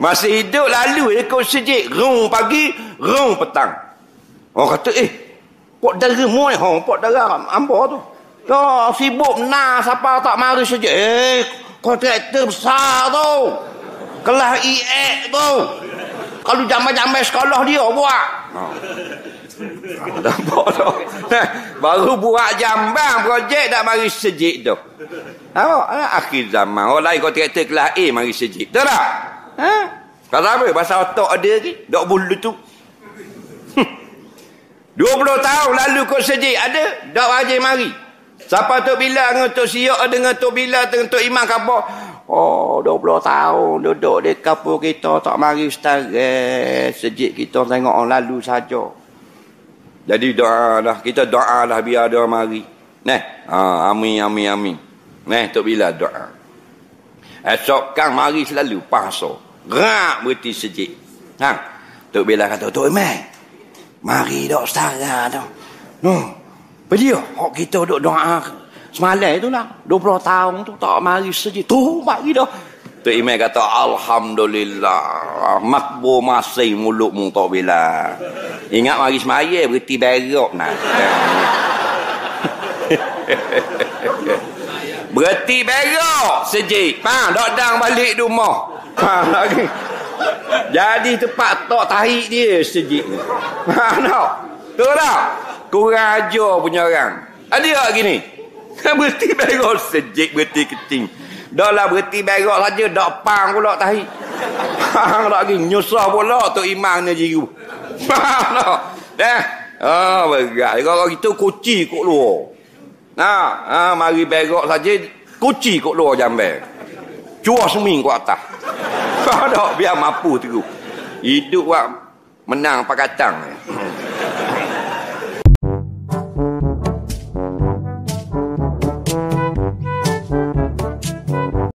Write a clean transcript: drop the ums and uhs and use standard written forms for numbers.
Masih hidup lalu ikut sejik. Rung pagi, rung petang. Orang kata, pok dara mu ni. Pok dara ambo tu. Kau sibuk siapa tak mari sejik. Kontraktor besar tu. Kelas IE tu. Kalau jamai-jamai sekolah dia buat. Nampak tu. Baru buat jambang projek dah mari sejik tu. Akhir zaman. Orang lain kontraktor kelas A mari sejik. Tahu tak? Kalau apa? Pasal otak ada lagi. Dok bulu tu. 20 tahun lalu kau sejik ada. Dok wajib mari. Siapa Tok Bila dengan Tok Siok dengan Tok Bila dengan Tok Imam khabar. 20 tahun duduk di kapur kita tak mari ustaz. Sejik kita tengok orang lalu saja. Jadi doa lah. Kita doa lah biar dia mari. Amin, amin, amin. Tok Bila doa. Esok kan mari selalu pasal. Gerak berhenti sejik. Tok Bila kata, Tok Imam, mari dok setara tu. Dia, kita duk doa semalam tu lah. 20 tahun tu tak mari sejik. Tu mari dah. Tok Imam kata, Alhamdulillah. Makbul masih mulutmu Tok Bila. Ingat mari semaya berhenti berok nak. Berhenti berok sejik. Dok dang balik rumah. Lagi. Jadi tempat tok tahi dia sejik ni. Tu tak? Kurang ajar punya orang. Ada tak gini? Berhenti berok sejik, berhenti keting. Dah lah berhenti berok saja, dak pang pula tahi. Pang lagi nyusah pula Tok Imam ni jiru. Pang tak? Berat. Kalau gitu kuci kat luar. Mari berok saja, kuci kat luar jambel. Cuah seming kat atas. Tak biar mampu terus. Hidup buat menang pakatang.